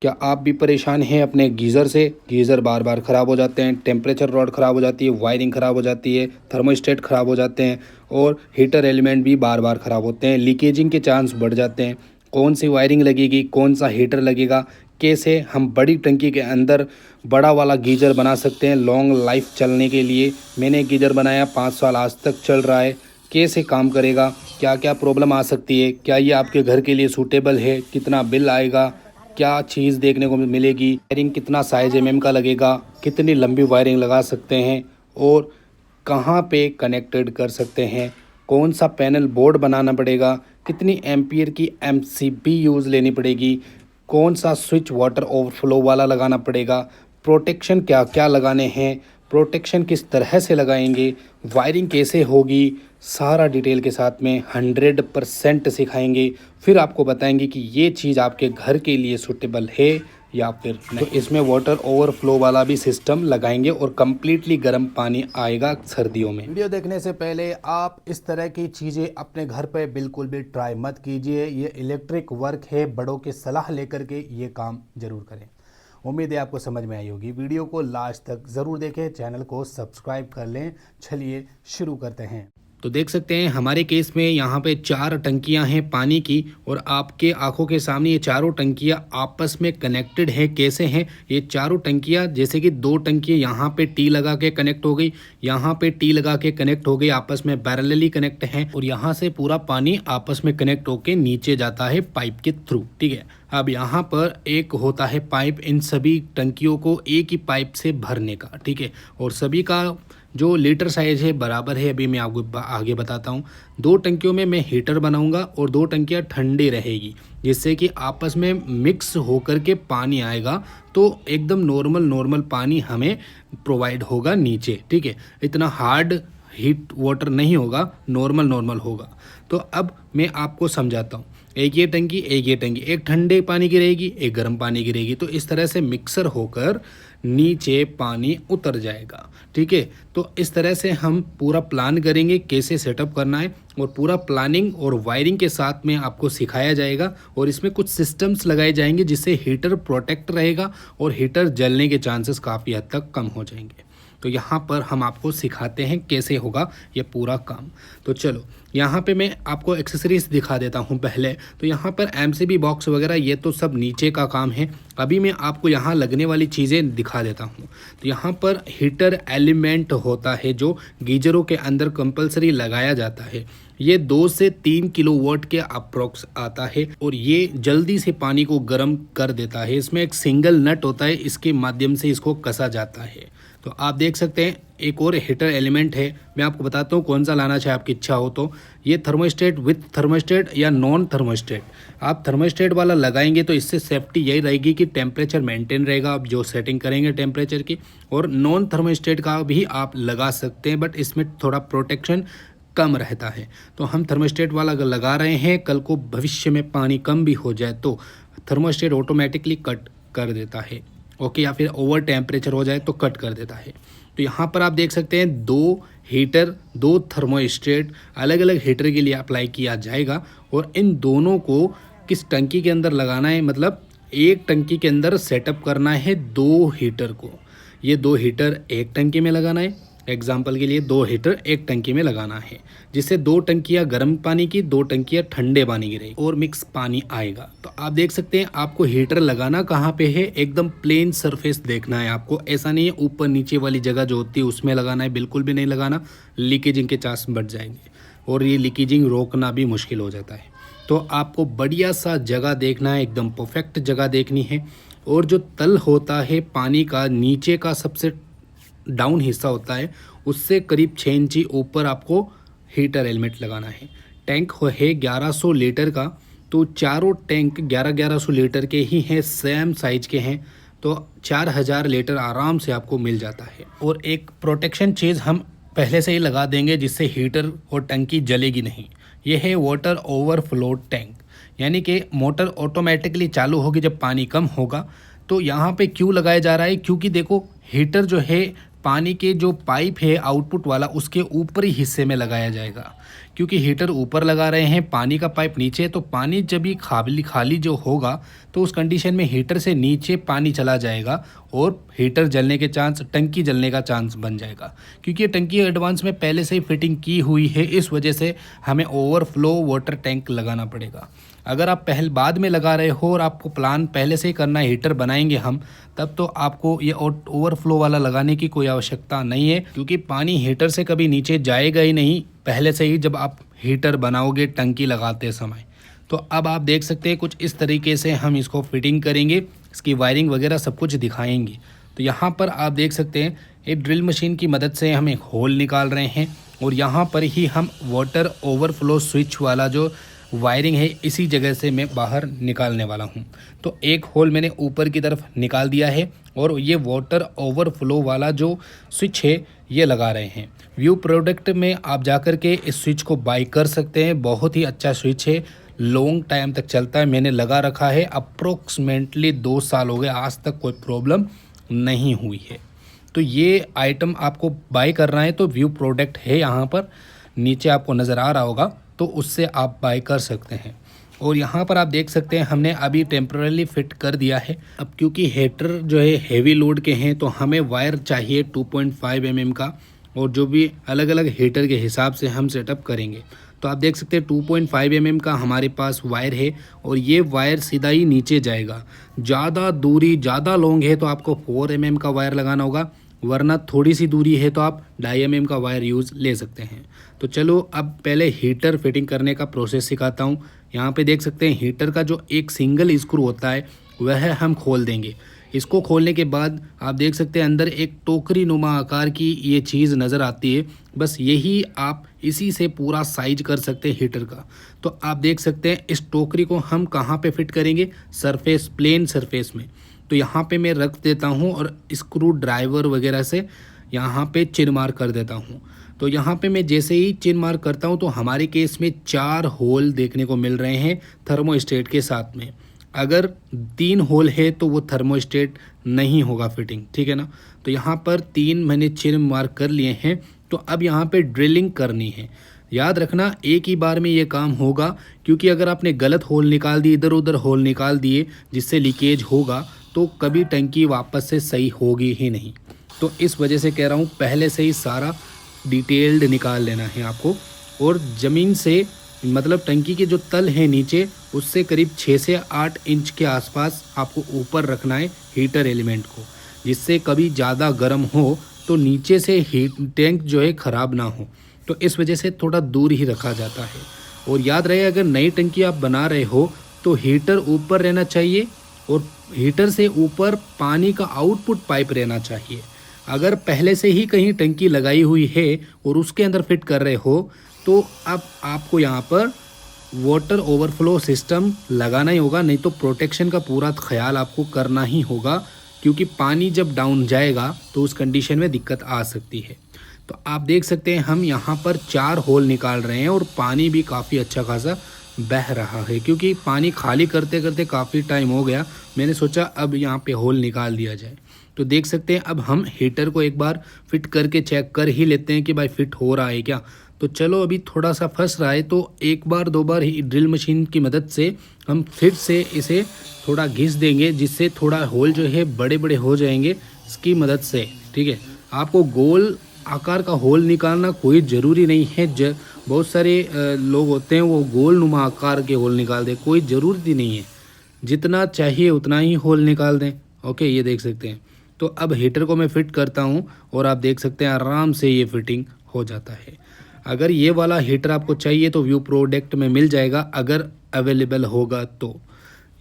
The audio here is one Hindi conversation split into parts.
क्या आप भी परेशान हैं अपने गीज़र से? गीज़र बार बार ख़राब हो जाते हैं, टेम्परेचर रॉड ख़राब हो जाती है, वायरिंग ख़राब हो जाती है, थर्मोस्टेट ख़राब हो जाते हैं और हीटर एलिमेंट भी बार बार ख़राब होते हैं, लीकेजिंग के चांस बढ़ जाते हैं। कौन सी वायरिंग लगेगी, कौन सा हीटर लगेगा, कैसे हम बड़ी टंकी के अंदर बड़ा वाला गीज़र बना सकते हैं लॉन्ग लाइफ चलने के लिए। मैंने गीज़र बनाया 5 साल आज तक चल रहा है। कैसे काम करेगा, क्या क्या प्रॉब्लम आ सकती है, क्या ये आपके घर के लिए सूटेबल है, कितना बिल आएगा, क्या चीज़ देखने को मिलेगी, वायरिंग कितना साइज का लगेगा, कितनी लंबी वायरिंग लगा सकते हैं और कहाँ पे कनेक्टेड कर सकते हैं, कौन सा पैनल बोर्ड बनाना पड़ेगा, कितनी एम्पियर की एमसीबी यूज़ लेनी पड़ेगी, कौन सा स्विच वाटर ओवरफ्लो वाला लगाना पड़ेगा, प्रोटेक्शन क्या क्या लगाने हैं, प्रोटेक्शन किस तरह से लगाएंगे, वायरिंग कैसे होगी, सारा डिटेल के साथ में 100% सिखाएंगे। फिर आपको बताएंगे कि ये चीज़ आपके घर के लिए सूटेबल है या फिर नहीं। तो इसमें वाटर ओवरफ्लो वाला भी सिस्टम लगाएंगे और कम्प्लीटली गर्म पानी आएगा सर्दियों में। वीडियो देखने से पहले आप इस तरह की चीज़ें अपने घर पे बिल्कुल भी ट्राई मत कीजिए। ये इलेक्ट्रिक वर्क है, बड़ों की सलाह लेकर के ये काम ज़रूर करें। उम्मीद है आपको समझ में आई होगी। वीडियो को लास्ट तक ज़रूर देखें, चैनल को सब्सक्राइब कर लें। चलिए शुरू करते हैं। तो देख सकते हैं हमारे केस में यहाँ पे 4 टंकियाँ हैं पानी की और आपके आंखों के सामने ये चारों टंकियाँ आपस में कनेक्टेड हैं। कैसे हैं ये चारों टंकियाँ? जैसे कि 2 टंकियाँ यहाँ पे टी लगा के कनेक्ट हो गई, यहाँ पे टी लगा के कनेक्ट हो गई, आपस में पैरेलली कनेक्ट हैं और यहाँ से पूरा पानी आपस में कनेक्ट होके नीचे जाता है पाइप के थ्रू। ठीक है, अब यहाँ पर एक होता है पाइप इन सभी टंकियों को एक ही पाइप से भरने का। ठीक है, और सभी का जो लीटर साइज है बराबर है। अभी मैं आपको आगे बताता हूँ। 2 टंकियों में मैं हीटर बनाऊंगा और 2 टंकियाँ ठंडी रहेगी, जिससे कि आपस में मिक्स होकर के पानी आएगा तो एकदम नॉर्मल पानी हमें प्रोवाइड होगा नीचे। ठीक है, इतना हार्ड हीट वाटर नहीं होगा, नॉर्मल होगा। तो अब मैं आपको समझाता हूँ। एक ये टंकी, एक ये टंकी, एक ठंडे पानी की रहेगी, एक गर्म पानी की रहेगी। तो इस तरह से मिक्सर होकर नीचे पानी उतर जाएगा। ठीक है, तो इस तरह से हम पूरा प्लान करेंगे कैसे सेटअप करना है और पूरा प्लानिंग और वायरिंग के साथ में आपको सिखाया जाएगा और इसमें कुछ सिस्टम्स लगाए जाएंगे जिससे हीटर प्रोटेक्ट रहेगा और हीटर जलने के चांसेस काफ़ी हद तक कम हो जाएंगे। तो यहाँ पर हम आपको सिखाते हैं कैसे होगा ये पूरा काम। तो चलो यहाँ पे मैं आपको एक्सेसरीज दिखा देता हूँ पहले। तो यहाँ पर एमसीबी बॉक्स वगैरह ये तो सब नीचे का काम है। अभी मैं आपको यहाँ लगने वाली चीज़ें दिखा देता हूँ। तो यहाँ पर हीटर एलिमेंट होता है जो गीजरों के अंदर कंपलसरी लगाया जाता है। ये 2 से 3 किलोवाट के अप्रोक्स आता है और ये जल्दी से पानी को गर्म कर देता है। इसमें एक सिंगल नट होता है, इसके माध्यम से इसको कसा जाता है। तो आप देख सकते हैं एक और हीटर एलिमेंट है। मैं आपको बताता हूँ कौन सा लाना चाहे आपकी इच्छा हो तो। ये थर्मोस्टेट विथ थर्मोस्टेट या नॉन थर्मोस्टेट। आप थर्मोस्टेट वाला लगाएंगे तो इससे सेफ्टी यही रहेगी कि टेम्परेचर मेंटेन रहेगा आप जो सेटिंग करेंगे टेम्परेचर की। और नॉन थर्मोस्टेट का भी आप लगा सकते हैं, बट इसमें थोड़ा प्रोटेक्शन कम रहता है। तो हम थर्मोस्टेट वाला अगर लगा रहे हैं, कल को भविष्य में पानी कम भी हो जाए तो थर्मोस्टेट ऑटोमेटिकली कट कर देता है। ओके, या फिर ओवर टेम्परेचर हो जाए तो कट कर देता है। तो यहाँ पर आप देख सकते हैं 2 हीटर, 2 थर्मोस्टेट अलग अलग हीटर के लिए अप्लाई किया जाएगा और इन दोनों को किस टंकी के अंदर लगाना है, मतलब एक टंकी के अंदर सेटअप करना है 2 हीटर को। ये 2 हीटर एक टंकी में लगाना है। एग्जाम्पल के लिए 2 हीटर एक टंकी में लगाना है, जिससे 2 टंकियाँ गर्म पानी की, 2 टंकियाँ ठंडे पानी की रहेगी और मिक्स पानी आएगा। तो आप देख सकते हैं आपको हीटर लगाना कहाँ पे है, एकदम प्लेन सरफेस देखना है आपको। ऐसा नहीं है ऊपर नीचे वाली जगह जो होती है उसमें लगाना है, बिल्कुल भी नहीं लगाना। लीकेजिंग के चांस बढ़ जाएंगे और ये लीकेजिंग रोकना भी मुश्किल हो जाता है। तो आपको बढ़िया सा जगह देखना है, एकदम परफेक्ट जगह देखनी है। और जो तल होता है पानी का, नीचे का सबसे डाउन हिस्सा होता है, उससे करीब 6 इंची ऊपर आपको हीटर एलिमेंट लगाना है। टैंक है 1100 लीटर का, तो चारों टैंक 1100 लीटर के ही हैं, सेम साइज के हैं। तो 4000 लीटर आराम से आपको मिल जाता है। और एक प्रोटेक्शन चीज़ हम पहले से ही लगा देंगे जिससे हीटर और टंकी जलेगी नहीं। ये है वाटर ओवरफ्लो टैंक, यानी कि मोटर ऑटोमेटिकली चालू होगी जब पानी कम होगा। तो यहाँ पे क्यों लगाया जा रहा है, क्योंकि देखो हीटर जो है पानी के जो पाइप है आउटपुट वाला उसके ऊपरी हिस्से में लगाया जाएगा, क्योंकि हीटर ऊपर लगा रहे हैं, पानी का पाइप नीचे है, तो पानी जब भी खाली खाली जो होगा तो उस कंडीशन में हीटर से नीचे पानी चला जाएगा और हीटर जलने के चांस, टंकी जलने का चांस बन जाएगा। क्योंकि ये टंकी एडवांस में पहले से ही फिटिंग की हुई है, इस वजह से हमें ओवरफ्लो वाटर टैंक लगाना पड़ेगा। अगर आप पहले बाद में लगा रहे हो और आपको प्लान पहले से ही करना है, हीटर बनाएंगे हम, तब तो आपको ये ओवरफ्लो वाला लगाने की कोई आवश्यकता नहीं है, क्योंकि पानी हीटर से कभी नीचे जाएगा ही नहीं पहले से ही जब आप हीटर बनाओगे टंकी लगाते समय। तो अब आप देख सकते हैं कुछ इस तरीके से हम इसको फिटिंग करेंगे, इसकी वायरिंग वगैरह सब कुछ दिखाएंगे। तो यहाँ पर आप देख सकते हैं एक ड्रिल मशीन की मदद से हम एक होल निकाल रहे हैं और यहाँ पर ही हम वाटर ओवरफ्लो स्विच वाला जो वायरिंग है इसी जगह से मैं बाहर निकालने वाला हूँ। तो एक होल मैंने ऊपर की तरफ निकाल दिया है और ये वाटर ओवरफ्लो वाला जो स्विच है ये लगा रहे हैं। व्यू प्रोडक्ट में आप जाकर के इस स्विच को बाय कर सकते हैं, बहुत ही अच्छा स्विच है, लॉन्ग टाइम तक चलता है। मैंने लगा रखा है, अप्रोक्सीमेटली 2 साल हो गए, आज तक कोई प्रॉब्लम नहीं हुई है। तो ये आइटम आपको बाय करना है तो व्यू प्रोडक्ट है, यहाँ पर नीचे आपको नज़र आ रहा होगा, तो उससे आप बाय कर सकते हैं। और यहाँ पर आप देख सकते हैं हमने अभी टेम्पररी फिट कर दिया है। अब क्योंकि हीटर जो है हेवी लोड के हैं तो हमें वायर चाहिए 2.5 mm का, और जो भी अलग अलग हीटर के हिसाब से हम सेटअप करेंगे। तो आप देख सकते हैं 2.5 mm का हमारे पास वायर है और ये वायर सीधा ही नीचे जाएगा। ज़्यादा दूरी, ज़्यादा लॉन्ग है तो आपको 4 mm का वायर लगाना होगा, वरना थोड़ी सी दूरी है तो आप 2.5 mm का वायर यूज़ ले सकते हैं। तो चलो अब पहले हीटर फिटिंग करने का प्रोसेस सिखाता हूँ। यहाँ पे देख सकते हैं हीटर का जो एक सिंगल स्क्रू होता है वह हम खोल देंगे। इसको खोलने के बाद आप देख सकते हैं अंदर एक टोकरी नुमा आकार की ये चीज़ नज़र आती है, बस यही आप इसी से पूरा साइज कर सकते हैं हीटर का। तो आप देख सकते हैं इस टोकरी को हम कहाँ पे फिट करेंगे, सरफेस, प्लेन सरफेस में। तो यहाँ पे मैं रख देता हूँ और स्क्रू ड्राइवर वगैरह से यहाँ पे चिन मार कर देता हूँ। तो यहाँ पे मैं जैसे ही चिन मार करता हूँ तो हमारे केस में 4 होल देखने को मिल रहे हैं थर्मोस्टेट के साथ में। अगर 3 होल है तो वो थर्मोस्टेट नहीं होगा फिटिंग, ठीक है ना। तो यहाँ पर 3 मैंने चिन मार कर लिए हैं। तो अब यहाँ पे ड्रिलिंग करनी है। याद रखना एक ही बार में ये काम होगा, क्योंकि अगर आपने गलत होल निकाल दिए, इधर उधर होल निकाल दिए जिससे लीकेज होगा, तो कभी टंकी वापस से सही होगी ही नहीं। तो इस वजह से कह रहा हूँ पहले से ही सारा डिटेल्ड निकाल लेना है आपको। और ज़मीन से मतलब टंकी के जो तल है नीचे, उससे करीब 6 से 8 इंच के आसपास आपको ऊपर रखना है हीटर एलिमेंट को, जिससे कभी ज़्यादा गर्म हो तो नीचे से हीट टैंक जो है ख़राब ना हो। तो इस वजह से थोड़ा दूर ही रखा जाता है। और याद रहे अगर नई टंकी आप बना रहे हो तो हीटर ऊपर रहना चाहिए और हीटर से ऊपर पानी का आउटपुट पाइप रहना चाहिए। अगर पहले से ही कहीं टंकी लगाई हुई है और उसके अंदर फिट कर रहे हो तो अब आपको यहाँ पर वाटर ओवरफ्लो सिस्टम लगाना ही होगा, नहीं तो प्रोटेक्शन का पूरा ख्याल आपको करना ही होगा, क्योंकि पानी जब डाउन जाएगा तो उस कंडीशन में दिक्कत आ सकती है। तो आप देख सकते हैं हम यहाँ पर 4 होल निकाल रहे हैं और पानी भी काफ़ी अच्छा खासा बह रहा है, क्योंकि पानी खाली करते करते काफ़ी टाइम हो गया। मैंने सोचा अब यहाँ पे होल निकाल दिया जाए। तो देख सकते हैं अब हम हीटर को एक बार फिट करके चेक कर ही लेते हैं कि भाई फिट हो रहा है क्या। तो चलो अभी थोड़ा सा फंस रहा है तो एक बार 2 बार ही ड्रिल मशीन की मदद से हम फिर से इसे थोड़ा घिस देंगे, जिससे थोड़ा होल जो है बड़े बड़े हो जाएंगे इसकी मदद से, ठीक है। आपको गोल आकार का होल निकालना कोई ज़रूरी नहीं है। बहुत सारे लोग होते हैं वो गोल नुमा आकार के होल निकाल दें, कोई ज़रूरत ही नहीं है। जितना चाहिए उतना ही होल निकाल दें। ओके, ये देख सकते हैं। तो अब हीटर को मैं फिट करता हूँ और आप देख सकते हैं आराम से ये फिटिंग हो जाता है। अगर ये वाला हीटर आपको चाहिए तो व्यू प्रोडक्ट में मिल जाएगा, अगर अवेलेबल होगा तो।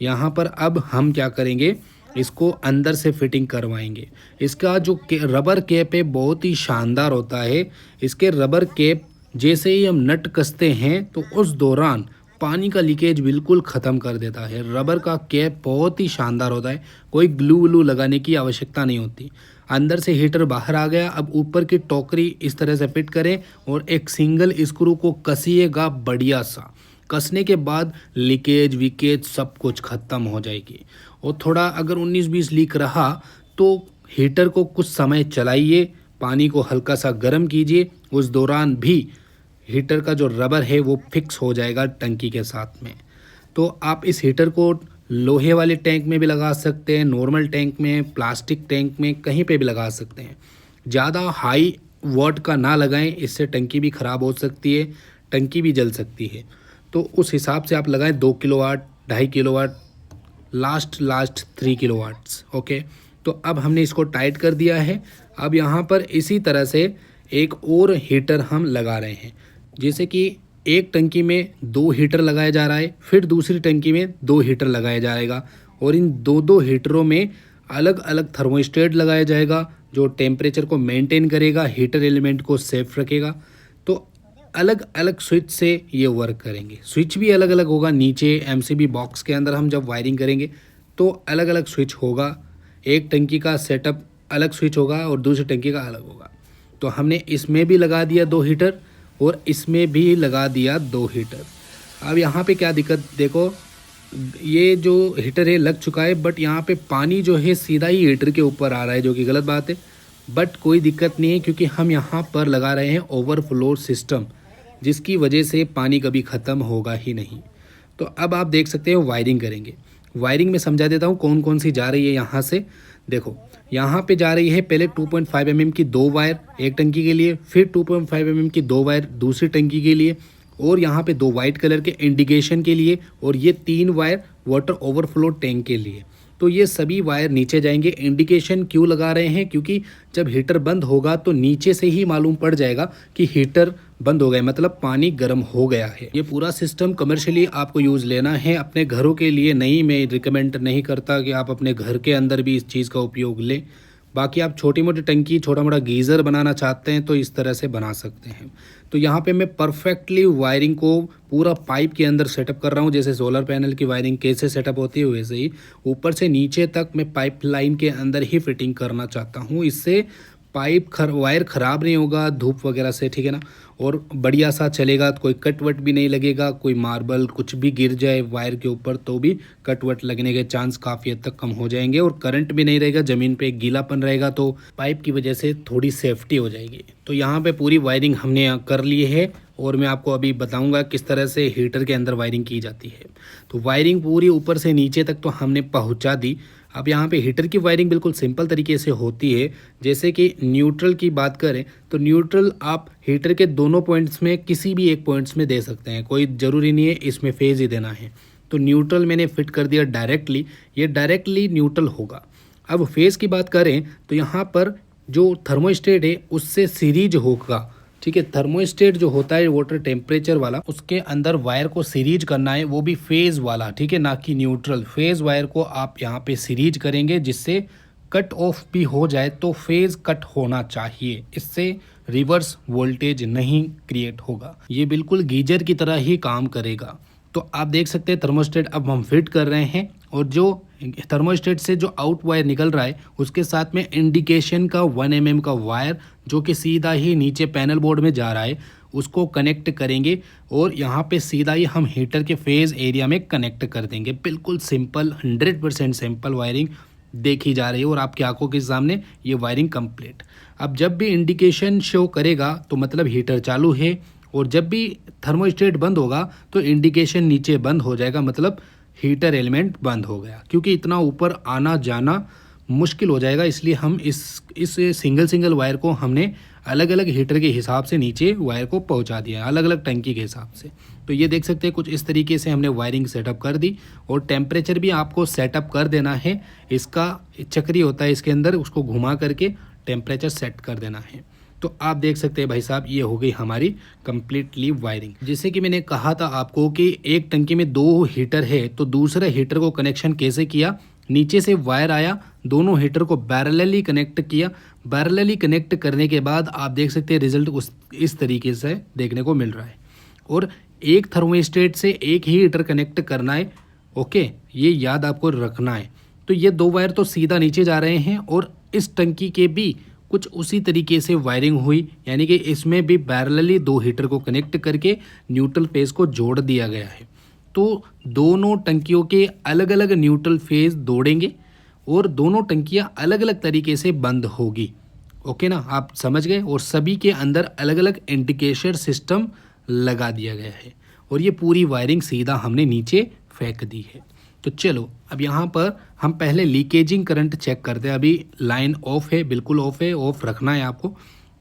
यहाँ पर अब हम क्या करेंगे, इसको अंदर से फिटिंग करवाएंगे। इसका जो रबर कैप है बहुत ही शानदार होता है। इसके रबर कैप जैसे ही हम नट कसते हैं तो उस दौरान पानी का लीकेज बिल्कुल ख़त्म कर देता है। रबर का कैप बहुत ही शानदार होता है, कोई ग्लू व्लू लगाने की आवश्यकता नहीं होती। अंदर से हीटर बाहर आ गया। अब ऊपर की टोकरी इस तरह से फिट करें और एक सिंगल स्क्रू को कसिएगा बढ़िया सा। कसने के बाद लीकेज विकेज सब कुछ ख़त्म हो जाएगी। और थोड़ा अगर 19-20 लीक रहा तो हीटर को कुछ समय चलाइए, पानी को हल्का सा गर्म कीजिए, उस दौरान भी हीटर का जो रबर है वो फिक्स हो जाएगा टंकी के साथ में। तो आप इस हीटर को लोहे वाले टैंक में भी लगा सकते हैं, नॉर्मल टैंक में, प्लास्टिक टैंक में, कहीं पे भी लगा सकते हैं। ज़्यादा हाई वाट का ना लगाएं, इससे टंकी भी ख़राब हो सकती है, टंकी भी जल सकती है। तो उस हिसाब से आप लगाएं 2 kilowatt, 2.5 kilowatt, last 3 kilowatts. Okay, तो अब हमने इसको टाइट कर दिया है। अब यहाँ पर इसी तरह से एक और हीटर हम लगा रहे हैं, जैसे कि एक टंकी में 2 हीटर लगाया जा रहा है, फिर दूसरी टंकी में 2 हीटर लगाया जाएगा, और इन दो हीटरों में अलग अलग थर्मोस्टेट लगाया जाएगा जो टेम्परेचर को मेंटेन करेगा, हीटर एलिमेंट को सेफ रखेगा। तो अलग अलग स्विच से ये वर्क करेंगे। स्विच भी अलग अलग होगा, नीचे एमसीबी बॉक्स के अंदर हम जब वायरिंग करेंगे तो अलग अलग स्विच होगा। एक टंकी का सेटअप अलग स्विच होगा और दूसरी टंकी का अलग होगा। तो हमने इसमें भी लगा दिया 2 हीटर और इसमें भी लगा दिया 2 हीटर। अब यहाँ पे क्या दिक्कत, देखो ये जो हीटर है लग चुका है, बट यहाँ पे पानी जो है सीधा ही हीटर के ऊपर आ रहा है, जो कि गलत बात है। बट कोई दिक्कत नहीं है, क्योंकि हम यहाँ पर लगा रहे हैं ओवरफ्लो सिस्टम, जिसकी वजह से पानी कभी ख़त्म होगा ही नहीं। तो अब आप देख सकते हो वायरिंग करेंगे। वायरिंग में समझा देता हूँ कौन कौन सी जा रही है। यहाँ से देखो, यहाँ पे जा रही है पहले 2.5 mm की 2 वायर एक टंकी के लिए, फिर 2.5 mm की 2 वायर दूसरी टंकी के लिए, और यहाँ पे 2 वाइट कलर के इंडिकेशन के लिए, और ये 3 वायर वाटर ओवरफ्लो टैंक के लिए। तो ये सभी वायर नीचे जाएंगे। इंडिकेशन क्यों लगा रहे हैं, क्योंकि जब हीटर बंद होगा तो नीचे से ही मालूम पड़ जाएगा कि हीटर बंद हो गया, मतलब पानी गर्म हो गया है। ये पूरा सिस्टम कमर्शियली आपको यूज़ लेना है, अपने घरों के लिए नहीं। मैं रिकमेंड नहीं करता कि आप अपने घर के अंदर भी इस चीज़ का उपयोग लें। बाकी आप छोटी मोटी टंकी, छोटा मोटा गीज़र बनाना चाहते हैं तो इस तरह से बना सकते हैं। तो यहाँ पे मैं परफेक्टली वायरिंग को पूरा पाइप के अंदर सेटअप कर रहा हूँ। जैसे सोलर पैनल की वायरिंग कैसे सेटअप होती है, वैसे ही ऊपर से नीचे तक मैं पाइप लाइन के अंदर ही फिटिंग करना चाहता हूँ। इससे वायर ख़राब नहीं होगा धूप वगैरह से, ठीक है ना, और बढ़िया सा चलेगा। कोई कट वट भी नहीं लगेगा, कोई मार्बल कुछ भी गिर जाए वायर के ऊपर तो भी कट वट लगने के चांस काफ़ी हद तक कम हो जाएंगे, और करंट भी नहीं रहेगा, ज़मीन पे गीलापन रहेगा तो पाइप की वजह से थोड़ी सेफ्टी हो जाएगी। तो यहाँ पे पूरी वायरिंग हमने कर ली है, और मैं आपको अभी बताऊंगा किस तरह से हीटर के अंदर वायरिंग की जाती है। तो वायरिंग पूरी ऊपर से नीचे तक तो हमने पहुंचा दी। अब यहाँ पे हीटर की वायरिंग बिल्कुल सिंपल तरीके से होती है। जैसे कि न्यूट्रल की बात करें तो न्यूट्रल आप हीटर के दोनों पॉइंट्स में किसी भी एक पॉइंट्स में दे सकते हैं, कोई ज़रूरी नहीं है इसमें फेज़ ही देना है। तो न्यूट्रल मैंने फिट कर दिया डायरेक्टली, ये डायरेक्टली न्यूट्रल होगा। अब फेज़ की बात करें तो यहाँ पर जो थर्मोस्टेट है उससे सीरीज होगा, ठीक है। थर्मोस्टेट जो होता है वाटर टेम्परेचर वाला, उसके अंदर वायर को सीरीज करना है, वो भी फेज वाला, ठीक है, ना कि न्यूट्रल। फेज वायर को आप यहाँ पे सीरीज करेंगे, जिससे कट ऑफ भी हो जाए तो फेज कट होना चाहिए, इससे रिवर्स वोल्टेज नहीं क्रिएट होगा। ये बिल्कुल गीजर की तरह ही काम करेगा। तो आप देख सकते हैं थर्मोस्टेट अब हम फिट कर रहे हैं, और जो थर्मोस्टेट से जो आउट वायर निकल रहा है उसके साथ में इंडिकेशन का 1 mm का वायर जो कि सीधा ही नीचे पैनल बोर्ड में जा रहा है, उसको कनेक्ट करेंगे, और यहाँ पे सीधा ही हम हीटर के फेज एरिया में कनेक्ट कर देंगे। बिल्कुल सिंपल, 100% सिंपल वायरिंग देखी जा रही है, और आपकी आंखों के सामने ये वायरिंग कंप्लीट। अब जब भी इंडिकेशन शो करेगा तो मतलब हीटर चालू है, और जब भी थर्मोस्टेट बंद होगा तो इंडिकेशन नीचे बंद हो जाएगा, मतलब हीटर एलिमेंट बंद हो गया। क्योंकि इतना ऊपर आना जाना मुश्किल हो जाएगा, इसलिए हम इस सिंगल वायर को हमने अलग अलग हीटर के हिसाब से नीचे वायर को पहुंचा दिया, अलग अलग टंकी के हिसाब से। तो ये देख सकते हैं कुछ इस तरीके से हमने वायरिंग सेटअप कर दी, और टेम्परेचर भी आपको सेटअप कर देना है। इसका चक्री होता है इसके अंदर, उसको घुमा करके टेम्परेचर सेट कर देना है। तो आप देख सकते हैं भाई साहब, ये हो गई हमारी कंप्लीटली वायरिंग। जैसे कि मैंने कहा था आपको कि एक टंकी में 2 हीटर है, तो दूसरे हीटर को कनेक्शन कैसे किया, नीचे से वायर आया, दोनों हीटर को पैरेलली कनेक्ट किया। पैरेलली कनेक्ट करने के बाद आप देख सकते हैं रिजल्ट इस तरीके से देखने को मिल रहा है। और एक थर्मोस्टेट से एक ही हीटर कनेक्ट करना है, ओके, ये याद आपको रखना है। तो ये 2 वायर तो सीधा नीचे जा रहे हैं, और इस टंकी के भी कुछ उसी तरीके से वायरिंग हुई, यानी कि इसमें भी पैरेलली 2 हीटर को कनेक्ट करके न्यूट्रल फेज को जोड़ दिया गया है। तो दोनों टंकियों के अलग अलग न्यूट्रल फेज दौड़ेंगे, और दोनों टंकियां अलग अलग तरीके से बंद होगी, ओके ना, आप समझ गए। और सभी के अंदर अलग अलग इंडिकेशन सिस्टम लगा दिया गया है और ये पूरी वायरिंग सीधा हमने नीचे फेंक दी है। तो चलो अब यहाँ पर हम पहले लीकेजिंग करंट चेक करते हैं। अभी लाइन ऑफ है, बिल्कुल ऑफ है, ऑफ रखना है आपको।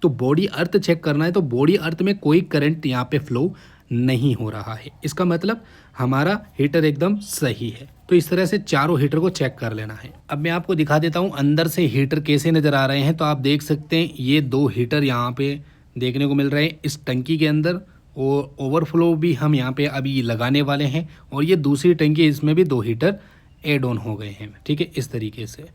तो बॉडी अर्थ चेक करना है, तो बॉडी अर्थ में कोई करंट यहाँ पे फ्लो नहीं हो रहा है, इसका मतलब हमारा हीटर एकदम सही है। तो इस तरह से चारों हीटर को चेक कर लेना है। अब मैं आपको दिखा देता हूँ अंदर से हीटर कैसे नज़र आ रहे हैं। तो आप देख सकते हैं ये 2 हीटर यहाँ पे देखने को मिल रहे हैं इस टंकी के अंदर, और ओवरफ्लो भी हम यहाँ पे अभी लगाने वाले हैं। और ये दूसरी टंकी, इसमें भी 2 हीटर एड ऑन हो गए हैं, ठीक है, इस तरीके से।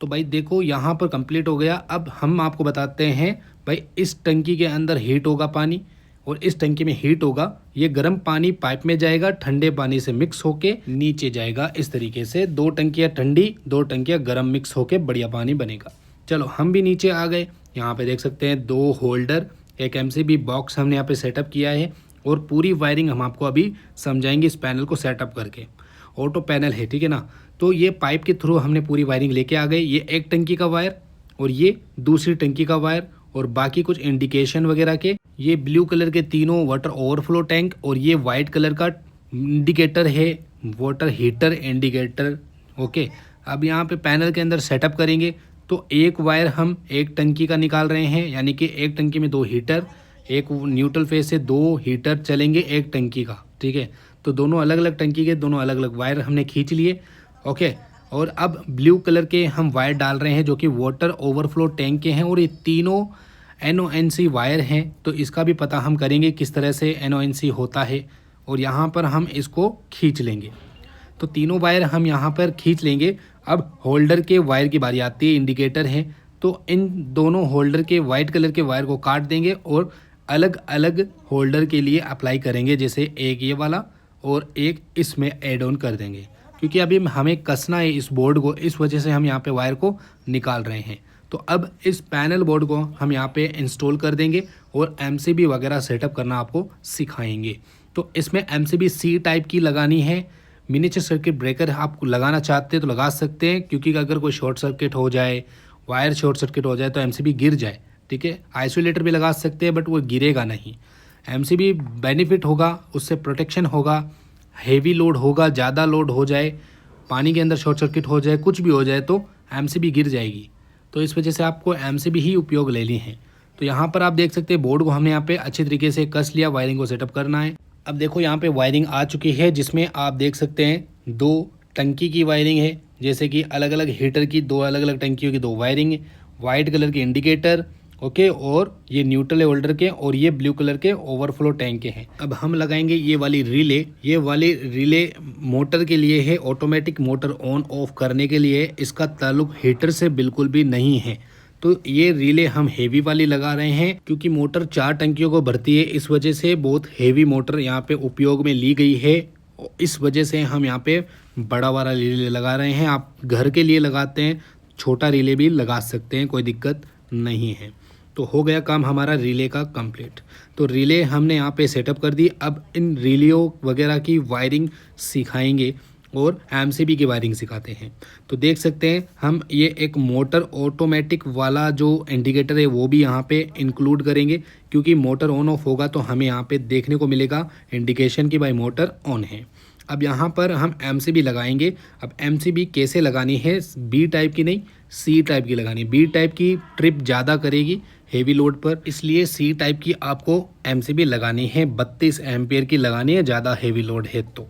तो भाई देखो यहाँ पर कंप्लीट हो गया। अब हम आपको बताते हैं भाई इस टंकी के अंदर हीट होगा पानी और इस टंकी में हीट होगा। ये गर्म पानी पाइप में जाएगा, ठंडे पानी से मिक्स होके नीचे जाएगा, इस तरीके से 2 टंकियाँ ठंडी 2 टंकियाँ गर्म मिक्स होके बढ़िया पानी बनेगा। चलो हम भी नीचे आ गए। यहाँ पे देख सकते हैं 2 होल्डर, एक एमसीबी बॉक्स हमने यहाँ पे सेटअप किया है और पूरी वायरिंग हम आपको अभी समझाएंगे इस पैनल को सेटअप करके। ऑटो पैनल है, ठीक है ना। तो ये पाइप के थ्रू हमने पूरी वायरिंग लेके आ गए। ये एक टंकी का वायर और ये दूसरी टंकी का वायर और बाकी कुछ इंडिकेशन वगैरह के। ये ब्लू कलर के तीनों वाटर ओवरफ्लो टैंक और ये वाइट कलर का इंडिकेटर है, वाटर हीटर इंडिकेटर। ओके, अब यहाँ पे पैनल के अंदर सेटअप करेंगे। तो एक वायर हम एक टंकी का निकाल रहे हैं, यानी कि एक टंकी में 2 हीटर, एक न्यूट्रल फेज से 2 हीटर चलेंगे एक टंकी का, ठीक है। तो दोनों अलग अलग टंकी के दोनों अलग अलग वायर हमने खींच लिए। ओके, और अब ब्लू कलर के हम वायर डाल रहे हैं जो कि वाटर ओवरफ्लो टैंक के हैं और ये तीनों NONC वायर हैं। तो इसका भी पता हम करेंगे किस तरह से NONC होता है और यहाँ पर हम इसको खींच लेंगे। तो तीनों वायर हम यहाँ पर खींच लेंगे। अब होल्डर के वायर की बारी आती है, इंडिकेटर है। तो इन दोनों होल्डर के वाइट कलर के वायर को काट देंगे और अलग अलग होल्डर के लिए अप्लाई करेंगे, जैसे एक ये वाला और एक इसमें ऐड ऑन कर देंगे, क्योंकि अभी हमें कसना है इस बोर्ड को, इस वजह से हम यहाँ पे वायर को निकाल रहे हैं। तो अब इस पैनल बोर्ड को हम यहाँ पे इंस्टॉल कर देंगे और MCB वगैरह सेटअप करना आपको सिखाएंगे। तो इसमें MCB C टाइप की लगानी है। मिनिएचर सर्किट ब्रेकर आप लगाना चाहते हैं तो लगा सकते हैं, क्योंकि अगर कोई शॉर्ट सर्किट हो जाए, वायर शॉर्ट सर्किट हो जाए तो MCB गिर जाए, ठीक है। आइसोलेटर भी लगा सकते हैं बट वो गिरेगा नहीं। MCB बेनिफिट होगा, उससे प्रोटेक्शन होगा। हेवी लोड होगा, ज़्यादा लोड हो जाए, पानी के अंदर शॉर्ट सर्किट हो जाए, कुछ भी हो जाए तो MCB गिर जाएगी। तो इस वजह से आपको MCB ही उपयोग लेनी है। तो यहाँ पर आप देख सकते हैं बोर्ड को हमने यहाँ पे अच्छी तरीके से कस लिया, वायरिंग को सेटअप करना है। अब देखो यहाँ पे वायरिंग आ चुकी है, जिसमें आप देख सकते हैं 2 टंकी की वायरिंग है, जैसे कि अलग अलग हीटर की 2 अलग अलग टंकियों की 2 वायरिंग है। वाइट कलर के इंडिकेटर, ओके, और ये न्यूट्रल होल्डर के और ये ब्लू कलर के ओवरफ्लो टैंक के हैं। अब हम लगाएंगे ये वाली रिले। ये वाली रिले मोटर के लिए है, ऑटोमेटिक मोटर ऑन ऑफ करने के लिए। इसका ताल्लुक हीटर से बिल्कुल भी नहीं है। तो ये रिले हम हेवी वाली लगा रहे हैं, क्योंकि मोटर 4 टंकियों को भरती है, इस वजह से बहुत हेवी मोटर यहाँ पे उपयोग में ली गई है। इस वजह से हम यहाँ पे बड़ा वाला रिले लगा रहे हैं। आप घर के लिए लगाते हैं, छोटा रिले भी लगा सकते हैं, कोई दिक्कत नहीं है। तो हो गया काम हमारा रिले का कंप्लीट। तो रिले हमने यहाँ पे सेटअप कर दी। अब इन रिलेओं वगैरह की वायरिंग सिखाएंगे और MCB की वायरिंग सिखाते हैं। तो देख सकते हैं हम ये एक मोटर ऑटोमेटिक वाला जो इंडिकेटर है वो भी यहाँ पे इंक्लूड करेंगे, क्योंकि मोटर ऑन ऑफ होगा तो हमें यहाँ पे देखने को मिलेगा इंडिकेशन की भाई मोटर ऑन है। अब यहाँ पर हम MCB लगाएंगे। अब MCB कैसे लगानी है, B टाइप की नहीं C टाइप की लगानी है। B टाइप की ट्रिप ज़्यादा करेगी हेवी लोड पर, इसलिए C टाइप की आपको MCB लगानी है। 32 एम्पियर की लगानी है, ज़्यादा हेवी लोड है तो।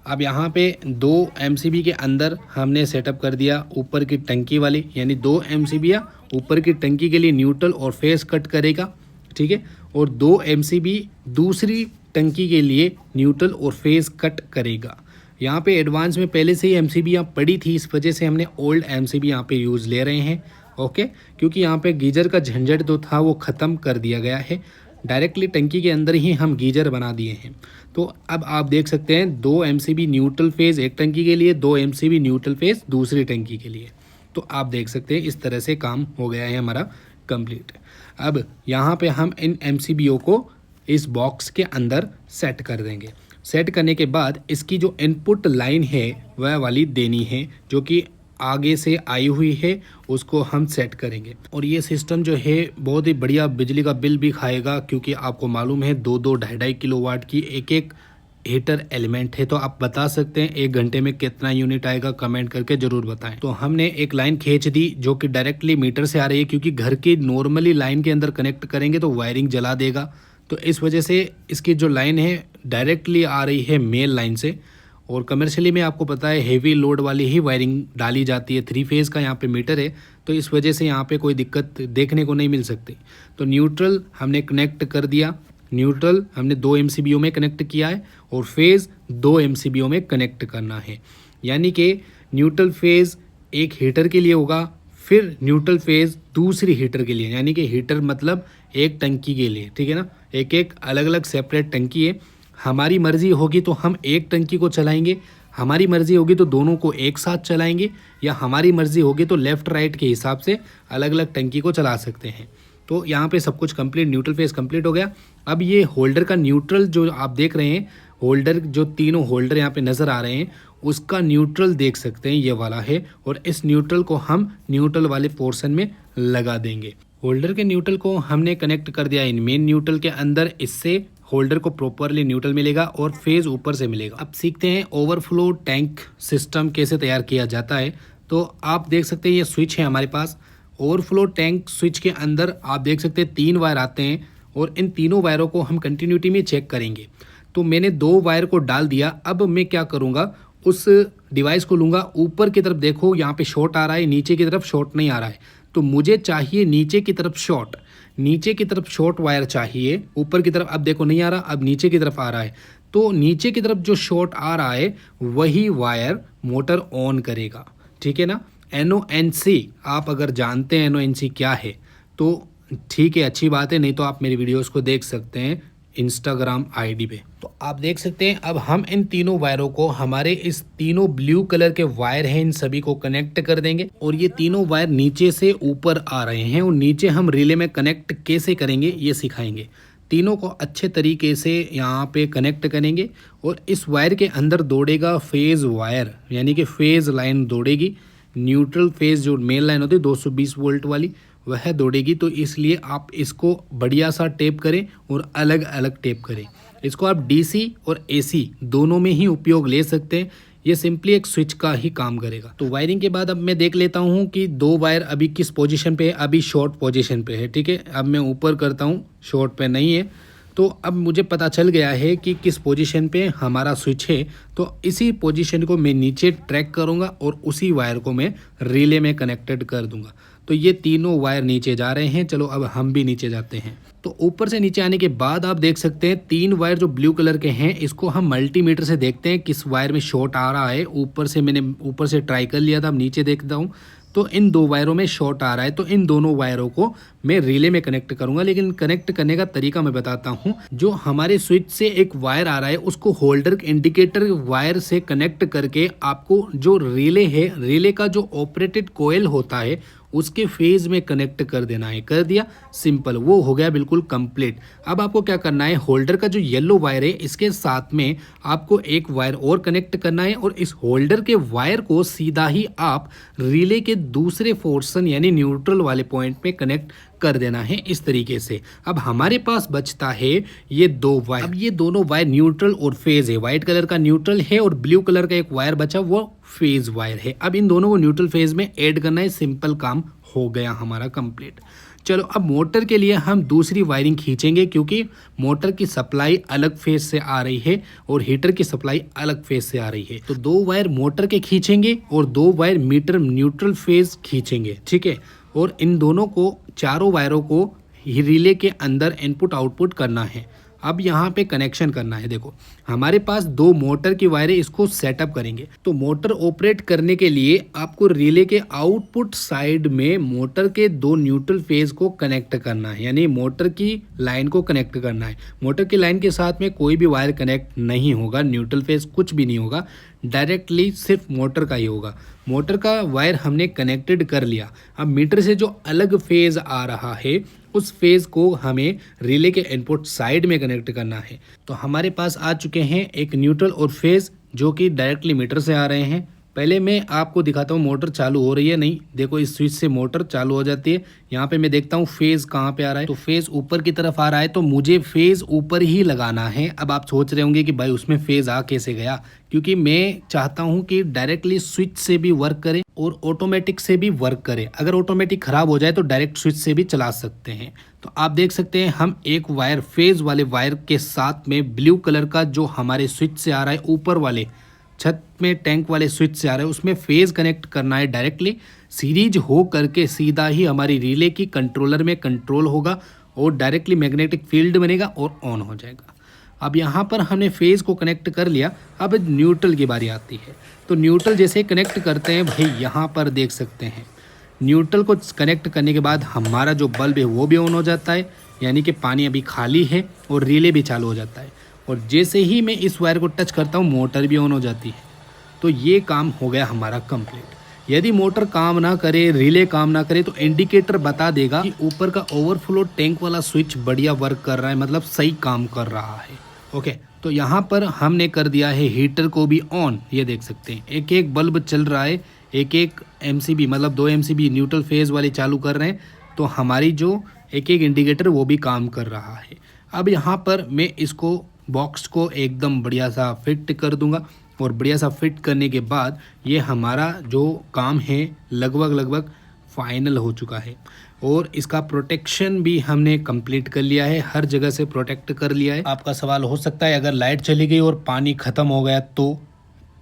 अब यहाँ पे 2 MCB के अंदर हमने सेटअप कर दिया ऊपर की टंकी वाली, यानी 2 MCB या ऊपर की टंकी के लिए न्यूट्रल और फेस कट करेगा, ठीक है, और 2 MCB दूसरी टंकी के लिए न्यूट्रल और फेस कट करेगा। यहाँ पे एडवांस में पहले से ही MCB यहाँ पड़ी थी, इस वजह से हमने ओल्ड MCB यहाँ पे यूज़ ले रहे हैं, ओके, क्योंकि यहाँ पे गीजर का झंझट जो था वो ख़त्म कर दिया गया है। डायरेक्टली टंकी के अंदर ही हम गीजर बना दिए हैं। तो अब आप देख सकते हैं 2 MCB न्यूट्रल फेज़ एक टंकी के लिए, 2 MCB न्यूट्रल फेज़ दूसरी टंकी के लिए। तो आप देख सकते हैं इस तरह से काम हो गया है हमारा कंप्लीट। अब यहाँ पे हम इन MCBओं को इस बॉक्स के अंदर सेट कर देंगे। सेट करने के बाद इसकी जो इनपुट लाइन है वह वाली देनी है, जो कि आगे से आई हुई है उसको हम सेट करेंगे। और ये सिस्टम जो है बहुत ही बढ़िया बिजली का बिल भी खाएगा, क्योंकि आपको मालूम है 2-2 ढाई-ढाई किलोवाट की एक हीटर एलिमेंट है। तो आप बता सकते हैं 1 घंटे में कितना यूनिट आएगा, कमेंट करके ज़रूर बताएं। तो हमने एक लाइन खींच दी जो कि डायरेक्टली मीटर से आ रही है, क्योंकि घर की नॉर्मली लाइन के अंदर कनेक्ट करेंगे तो वायरिंग जला देगा। तो इस वजह से इसकी जो लाइन है डायरेक्टली आ रही है मेल लाइन से। और कमर्शियली में आपको पता है हेवी लोड वाली ही वायरिंग डाली जाती है। 3 फेज़ का यहाँ पे मीटर है, तो इस वजह से यहाँ पे कोई दिक्कत देखने को नहीं मिल सकती। तो न्यूट्रल हमने कनेक्ट कर दिया, न्यूट्रल हमने 2 MCBO में कनेक्ट किया है और फेज़ 2 MCBO में कनेक्ट करना है। यानी कि न्यूट्रल फेज़ एक हीटर के लिए होगा, फिर न्यूट्रल फेज़ दूसरी हीटर के लिए, यानी कि हीटर मतलब एक टंकी के लिए, ठीक है ना। एक अलग अलग सेपरेट टंकी है। हमारी मर्ज़ी होगी तो हम एक टंकी को चलाएंगे, हमारी मर्ज़ी होगी तो दोनों को एक साथ चलाएंगे, या हमारी मर्ज़ी होगी तो लेफ़्ट राइट के हिसाब से अलग अलग टंकी को चला सकते हैं। तो यहाँ पे सब कुछ कंप्लीट, न्यूट्रल फेज़ कंप्लीट हो गया। अब ये होल्डर का न्यूट्रल जो आप देख रहे हैं, होल्डर जो तीनों होल्डर यहाँ पे नज़र आ रहे हैं, उसका न्यूट्रल देख सकते हैं ये वाला है। और इस न्यूट्रल को हम न्यूट्रल वाले पोर्शन में लगा देंगे। होल्डर के न्यूट्रल को हमने कनेक्ट कर दिया इन मेन न्यूट्रल के अंदर। इससे होल्डर को प्रॉपरली न्यूट्रल मिलेगा और फेज़ ऊपर से मिलेगा। अब सीखते हैं ओवरफ्लो टैंक सिस्टम कैसे तैयार किया जाता है। तो आप देख सकते हैं ये स्विच है हमारे पास। ओवरफ्लो टैंक स्विच के अंदर आप देख सकते हैं 3 वायर आते हैं और इन तीनों वायरों को हम कंटिन्यूटी में चेक करेंगे। तो मैंने 2 वायर को डाल दिया। अब मैं क्या करूँगा, उस डिवाइस को लूँगा, ऊपर की तरफ देखो यहाँ पे शॉर्ट आ रहा है, नीचे की तरफ शॉर्ट नहीं आ रहा है। तो मुझे चाहिए नीचे की तरफ शॉर्ट, नीचे की तरफ शॉर्ट वायर चाहिए। ऊपर की तरफ अब देखो नहीं आ रहा, अब नीचे की तरफ आ रहा है। तो नीचे की तरफ जो शॉर्ट आ रहा है वही वायर मोटर ऑन करेगा, ठीक है ना। NONC आप अगर जानते हैं NONC क्या है तो ठीक है, अच्छी बात है, नहीं तो आप मेरी वीडियोस को देख सकते हैं इंस्टाग्राम ID पे। तो आप देख सकते हैं अब हम इन तीनों वायरों को, हमारे इस तीनों ब्लू कलर के वायर हैं, इन सभी को कनेक्ट कर देंगे। और ये तीनों वायर नीचे से ऊपर आ रहे हैं और नीचे हम रिले में कनेक्ट कैसे करेंगे ये सिखाएंगे। तीनों को अच्छे तरीके से यहाँ पे कनेक्ट करेंगे और इस वायर के अंदर दौड़ेगा फेज़ वायर, यानी कि फेज़ लाइन दौड़ेगी। न्यूट्रल फेज़ जो मेन लाइन होती है 220 वोल्ट वाली, वह दौड़ेगी। तो इसलिए आप इसको बढ़िया सा टेप करें और अलग अलग टेप करें। इसको आप DC और AC दोनों में ही उपयोग ले सकते हैं। ये सिंपली एक स्विच का ही काम करेगा। तो वायरिंग के बाद अब मैं देख लेता हूँ कि 2 वायर अभी किस पोजीशन पे है। अभी शॉर्ट पोजीशन पे है, ठीक है। अब मैं ऊपर करता हूँ, शॉर्ट पे नहीं है। तो अब मुझे पता चल गया है कि किस पोजीशन पे हमारा स्विच है। तो इसी पोजीशन को मैं नीचे ट्रैक करूँगा और उसी वायर को मैं रिले में कनेक्टेड कर दूँगा। तो ये तीनों वायर नीचे जा रहे हैं। चलो अब हम भी नीचे जाते हैं। तो ऊपर से नीचे आने के बाद आप देख सकते हैं 3 वायर जो ब्लू कलर के हैं, इसको हम मल्टीमीटर से देखते हैं किस वायर में शॉर्ट आ रहा है। मैंने ऊपर से ट्राई कर लिया था, अब नीचे देखता हूँ तो इन 2 वायरों में शॉर्ट आ रहा है। तो इन दोनों वायरों को मैं रिले में कनेक्ट करूंगा, लेकिन कनेक्ट करने का तरीका मैं बताता हूं। जो हमारे स्विच से एक वायर आ रहा है उसको होल्डर इंडिकेटर वायर से कनेक्ट करके आपको जो रिले है, रिले का जो ऑपरेटेड कॉइल होता है उसके फेज में कनेक्ट कर देना है। कर दिया, सिंपल, वो हो गया बिल्कुल कंप्लीट। अब आपको क्या करना है, होल्डर का जो येलो वायर है इसके साथ में आपको एक वायर और कनेक्ट करना है और इस होल्डर के वायर को सीधा ही आप रिले के दूसरे पोर्शन यानी न्यूट्रल वाले पॉइंट में कनेक्ट कर देना है इस तरीके से। अब हमारे पास बचता है ये 2 वायर। अब ये दोनों वायर न्यूट्रल और फेज है। व्हाइट कलर का न्यूट्रल है और ब्लू कलर का एक वायर बचा, वो फेज वायर है। अब इन दोनों को न्यूट्रल फेज में ऐड करना है। सिंपल काम हो गया हमारा कंप्लीट। चलो अब मोटर के लिए हम दूसरी वायरिंग खींचेंगे, क्योंकि मोटर की सप्लाई अलग फेज से आ रही है और हीटर की सप्लाई अलग फेज से आ रही है। तो 2 वायर मोटर के खींचेंगे और 2 वायर मीटर न्यूट्रल फेज खींचेंगे, ठीक है। और इन दोनों को, चारों वायरों को रिले के अंदर इनपुट आउटपुट करना है। अब यहाँ पे कनेक्शन करना है। देखो हमारे पास 2 मोटर की वायरें, इसको सेटअप करेंगे। तो मोटर ऑपरेट करने के लिए आपको रिले के आउटपुट साइड में मोटर के 2 न्यूट्रल फेज को कनेक्ट करना है, यानी मोटर की लाइन को कनेक्ट करना है। मोटर की लाइन के साथ में कोई भी वायर कनेक्ट नहीं होगा, न्यूट्रल फेज कुछ भी नहीं होगा, डायरेक्टली सिर्फ मोटर का ही होगा। मोटर का वायर हमने कनेक्टेड कर लिया। अब मीटर से जो अलग फेज आ रहा है उस फेज को हमें रिले के इनपुट साइड में कनेक्ट करना है। तो हमारे पास आ चुके हैं एक न्यूट्रल और फेज जो कि डायरेक्टली मीटर से आ रहे हैं। पहले मैं आपको दिखाता हूँ मोटर चालू हो रही है नहीं। देखो इस स्विच से मोटर चालू हो जाती है। यहाँ पे मैं देखता हूँ फेज कहाँ पे आ रहा है, तो फेज ऊपर की तरफ आ रहा है, तो मुझे फेज ऊपर ही लगाना है। अब आप सोच रहे होंगे कि भाई उसमें फेज आ कैसे गया, क्योंकि मैं चाहता हूँ कि डायरेक्टली स्विच से भी वर्क करे और ऑटोमेटिक से भी वर्क करे। अगर ऑटोमेटिक खराब हो जाए तो डायरेक्ट स्विच से भी चला सकते हैं। तो आप देख सकते हैं हम एक वायर फेज वाले वायर के साथ में ब्लू कलर का जो हमारे स्विच से आ रहा है, ऊपर वाले छत में टैंक वाले स्विच से आ रहा है, उसमें फेज कनेक्ट करना है डायरेक्टली। सीरीज हो करके सीधा ही हमारी रिले की कंट्रोलर में कंट्रोल होगा और डायरेक्टली मैग्नेटिक फील्ड बनेगा और ऑन हो जाएगा। अब यहाँ पर हमने फेज को कनेक्ट कर लिया। अब न्यूट्रल की बारी आती है। तो न्यूट्रल जैसे कनेक्ट करते हैं भाई, यहाँ पर देख सकते हैं न्यूट्रल को कनेक्ट करने के बाद हमारा जो बल्ब है वो भी ऑन हो जाता है, यानी कि पानी अभी खाली है और रिले भी चालू हो जाता है। और जैसे ही मैं इस वायर को टच करता हूँ मोटर भी ऑन हो जाती है। तो ये काम हो गया हमारा कंप्लीट। यदि मोटर काम ना करे, रिले काम ना करे, तो इंडिकेटर बता देगा कि ऊपर का ओवरफ्लो टैंक वाला स्विच बढ़िया वर्क कर रहा है, मतलब सही काम कर रहा है। ओके, तो यहाँ पर हमने कर दिया है हीटर को भी ऑन। ये देख सकते हैं एक एक बल्ब चल रहा है, एक एक MCB मतलब 2 MCB न्यूट्रल फेज वाली चालू कर रहे हैं। तो हमारी जो एक एक इंडिकेटर वो भी काम कर रहा है। अब यहाँ पर मैं इसको बॉक्स को एकदम बढ़िया सा फिट कर दूंगा और बढ़िया सा फिट करने के बाद ये हमारा जो काम है लगभग फाइनल हो चुका है। और इसका प्रोटेक्शन भी हमने कंप्लीट कर लिया है, हर जगह से प्रोटेक्ट कर लिया है। आपका सवाल हो सकता है अगर लाइट चली गई और पानी ख़त्म हो गया तो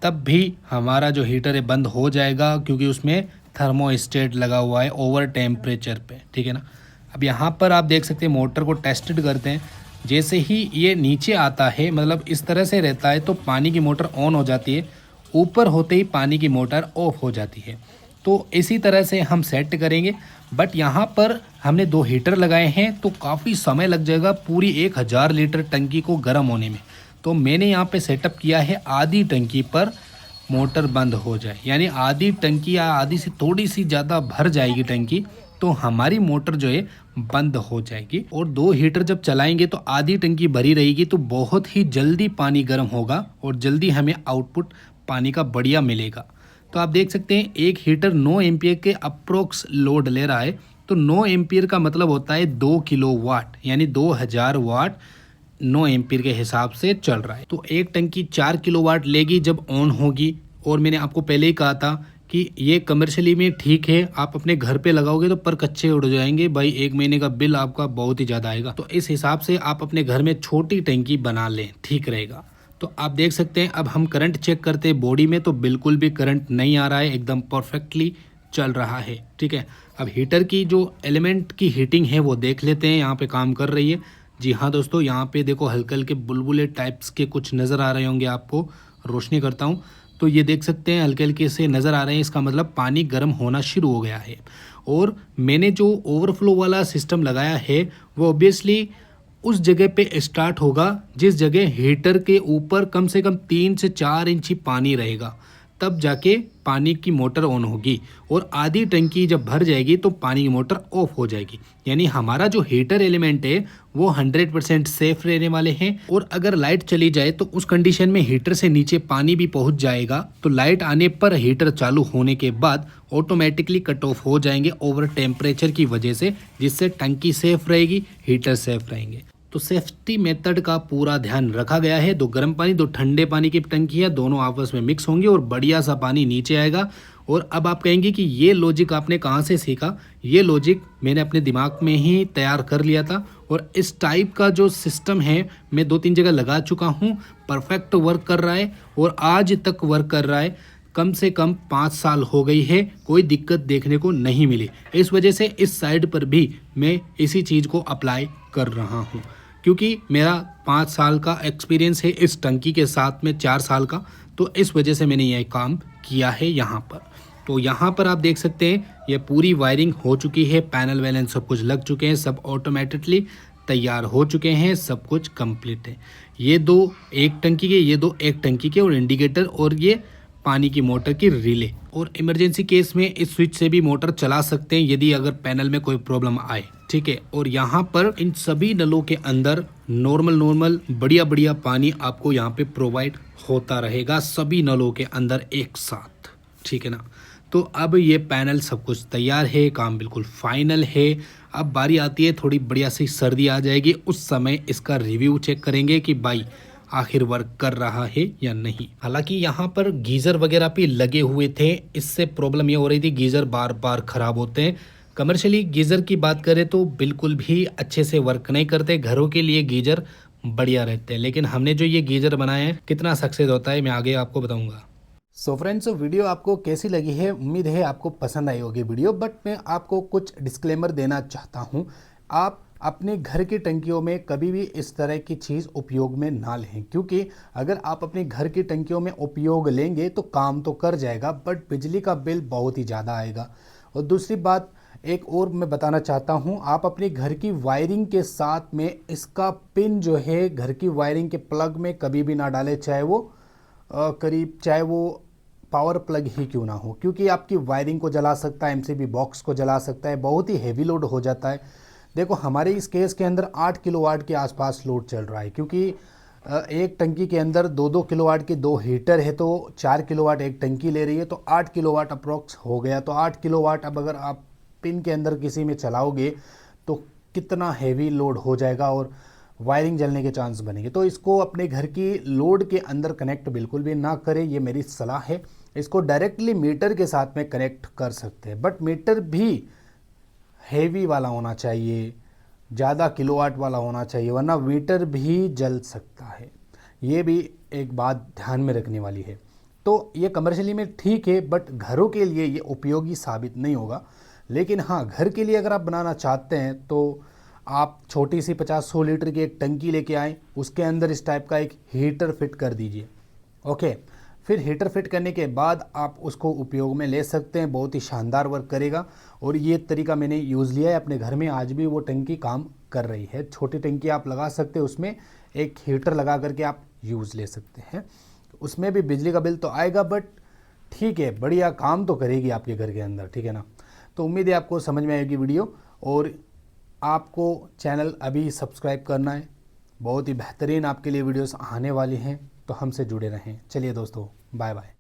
तब भी हमारा जो हीटर है बंद हो जाएगा, क्योंकि उसमें थर्मोस्टेट लगा हुआ है ओवर टेम्परेचर पे, ठीक है ना। अब यहाँ पर आप देख सकते हैं मोटर को टेस्टेड करते हैं। जैसे ही ये नीचे आता है, मतलब इस तरह से रहता है, तो पानी की मोटर ऑन हो जाती है। ऊपर होते ही पानी की मोटर ऑफ हो जाती है। तो इसी तरह से हम सेट करेंगे। बट यहाँ पर हमने 2 हीटर लगाए हैं तो काफ़ी समय लग जाएगा पूरी 1000 लीटर टंकी को गर्म होने में। तो मैंने यहाँ पे सेटअप किया है आधी टंकी पर मोटर बंद हो जाए, यानी आधी टंकी या आधी से थोड़ी सी ज़्यादा भर जाएगी टंकी, तो हमारी मोटर जो है बंद हो जाएगी। और 2 हीटर जब चलाएंगे तो आधी टंकी भरी रहेगी, तो बहुत ही जल्दी पानी गर्म होगा और जल्दी हमें आउटपुट पानी का बढ़िया मिलेगा। तो आप देख सकते हैं एक हीटर 9 एम्पियर के अप्रोक्स लोड ले रहा है। तो 9 एम्पियर का मतलब होता है 2 किलोवाट, यानी 2000 वाट 9 एम्पियर के हिसाब से चल रहा है। तो एक टंकी 4 किलोवाट लेगी जब ऑन होगी। और मैंने आपको पहले ही कहा था कि ये कमर्शियली में ठीक है, आप अपने घर पे लगाओगे तो पर कच्चे उड़ जाएंगे भाई, 1 महीने का बिल आपका बहुत ही ज़्यादा आएगा। तो इस हिसाब से आप अपने घर में छोटी टंकी बना लें, ठीक रहेगा। तो आप देख सकते हैं अब हम करंट चेक करते हैं बॉडी में, तो बिल्कुल भी करंट नहीं आ रहा है, एकदम परफेक्टली चल रहा है, ठीक है। अब हीटर की जो एलिमेंट की हीटिंग है वो देख लेते हैं, यहाँ पे काम कर रही है। जी हाँ दोस्तों, यहाँ पे देखो हल्के हल्के बुलबुले टाइप्स के कुछ नज़र आ रहे होंगे आपको, रोशनी करता हूँ तो ये देख सकते हैं हल्के हल्के से नज़र आ रहे हैं। इसका मतलब पानी गर्म होना शुरू हो गया है। और मैंने जो ओवरफ्लो वाला सिस्टम लगाया है वो ऑब्वियसली उस जगह पे स्टार्ट होगा जिस जगह हीटर के ऊपर कम से कम 3 से 4 इंच पानी रहेगा, तब जाके पानी की मोटर ऑन होगी। और आधी टंकी जब भर जाएगी तो पानी की मोटर ऑफ हो जाएगी। यानी हमारा जो हीटर एलिमेंट है वो 100% सेफ रहने वाले हैं। और अगर लाइट चली जाए तो उस कंडीशन में हीटर से नीचे पानी भी पहुंच जाएगा, तो लाइट आने पर हीटर चालू होने के बाद ऑटोमेटिकली कट ऑफ हो जाएंगे ओवर टेम्परेचर की वजह से, जिससे टंकी सेफ रहेगी, हीटर सेफ रहेंगे। तो सेफ्टी मेथड का पूरा ध्यान रखा गया है। 2 गर्म पानी 2 ठंडे पानी की टंकियाँ दोनों आपस में मिक्स होंगी और बढ़िया सा पानी नीचे आएगा। और अब आप कहेंगे कि ये लॉजिक आपने कहाँ से सीखा? ये लॉजिक मैंने अपने दिमाग में ही तैयार कर लिया था और इस टाइप का जो सिस्टम है मैं 2-3 जगह लगा चुका हूँ, परफेक्ट वर्क कर रहा है और आज तक वर्क कर रहा है। कम से कम 5 साल हो गई है, कोई दिक्कत देखने को नहीं मिली। इस वजह से इस साइड पर भी मैं इसी चीज़ को अप्लाई कर रहा हूँ, क्योंकि मेरा 5 साल का एक्सपीरियंस है इस टंकी के साथ में 4 साल का, तो इस वजह से मैंने यह काम किया है यहाँ पर। तो यहाँ पर आप देख सकते हैं ये पूरी वायरिंग हो चुकी है, पैनल वैनल सब कुछ लग चुके हैं, सब ऑटोमेटिकली तैयार हो चुके हैं, सब कुछ कंप्लीट है। ये 2 एक टंकी के, ये 2 एक टंकी के, और इंडिकेटर और ये पानी की मोटर की रिले। और इमरजेंसी केस में इस स्विच से भी मोटर चला सकते हैं यदि अगर पैनल में कोई प्रॉब्लम आए, ठीक है। और यहाँ पर इन सभी नलों के अंदर नॉर्मल बढ़िया पानी आपको यहाँ पे प्रोवाइड होता रहेगा, सभी नलों के अंदर एक साथ। ठीक है ना। तो अब ये पैनल सब कुछ तैयार है, काम बिल्कुल फाइनल है। अब बारी आती है थोड़ी बढ़िया सी सर्दी आ जाएगी, उस समय इसका रिव्यू चेक करेंगे कि भाई आखिर वर्क कर रहा है या नहीं। हालांकि यहाँ पर गीज़र वगैरह भी लगे हुए थे, इससे प्रॉब्लम ये हो रही थी गीज़र बार बार ख़राब होते हैं। कमर्शियली गीज़र की बात करें तो बिल्कुल भी अच्छे से वर्क नहीं करते, घरों के लिए गीज़र बढ़िया रहते हैं। लेकिन हमने जो ये गीज़र बनाए हैं कितना सक्सेस होता है मैं आगे आपको बताऊंगा। सो फ्रेंड्स, वीडियो आपको कैसी लगी है, उम्मीद है आपको पसंद आई होगी वीडियो। बट मैं आपको कुछ डिस्क्लेमर देना चाहता हूँ। आप अपने घर की टंकियों में कभी भी इस तरह की चीज़ उपयोग में ना लें, क्योंकि अगर आप अपने घर की टंकियों में उपयोग लेंगे तो काम तो कर जाएगा बट बिजली का बिल बहुत ही ज़्यादा आएगा। और दूसरी बात एक और मैं बताना चाहता हूँ, आप अपने घर की वायरिंग के साथ में इसका पिन जो है घर की वायरिंग के प्लग में कभी भी ना डालें, चाहे वो पावर प्लग ही क्यों ना हो, क्योंकि आपकी वायरिंग को जला सकता है, एमसीबी बॉक्स को जला सकता है, बहुत ही हेवी लोड हो जाता है। देखो हमारे इस केस के अंदर 8 किलोवाट के आसपास लोड चल रहा है, क्योंकि एक टंकी के अंदर 2-2 किलोवाट की 2 हीटर है, तो 4 किलोवाट एक टंकी ले रही है, तो 8 किलोवाट अप्रोक्स हो गया। तो 8 किलोवाट अब अगर आप पिन के अंदर किसी में चलाओगे तो कितना हेवी लोड हो जाएगा और वायरिंग जलने के चांस बनेंगे। तो इसको अपने घर की लोड के अंदर कनेक्ट बिल्कुल भी ना करें, ये मेरी सलाह है। इसको डायरेक्टली मीटर के साथ में कनेक्ट कर सकते हैं, बट मीटर भी हेवी वाला होना चाहिए, ज़्यादा किलोवाट वाला होना चाहिए, वरना मीटर भी जल सकता है। ये भी एक बात ध्यान में रखने वाली है। तो ये कमर्शियली में ठीक है, बट घरों के लिए ये उपयोगी साबित नहीं होगा। लेकिन हाँ, घर के लिए अगर आप बनाना चाहते हैं तो आप छोटी सी 50-100 लीटर की एक टंकी लेके आएँ, उसके अंदर इस टाइप का एक हीटर फिट कर दीजिए। ओके, फिर हीटर फिट करने के बाद आप उसको उपयोग में ले सकते हैं, बहुत ही शानदार वर्क करेगा। और ये तरीका मैंने यूज़ लिया है अपने घर में, आज भी वो टंकी काम कर रही है। छोटी टंकी आप लगा सकते हैं, उसमें एक हीटर लगा करके आप यूज़ ले सकते हैं। उसमें भी बिजली का बिल तो आएगा, बट ठीक है, बढ़िया काम तो करेगी आपके घर के अंदर, ठीक है ना। तो उम्मीद है आपको समझ में आएगी वीडियो, और आपको चैनल अभी सब्सक्राइब करना है। बहुत ही बेहतरीन आपके लिए वीडियोस आने वाली हैं, तो हमसे जुड़े रहें। चलिए दोस्तों, बाय बाय।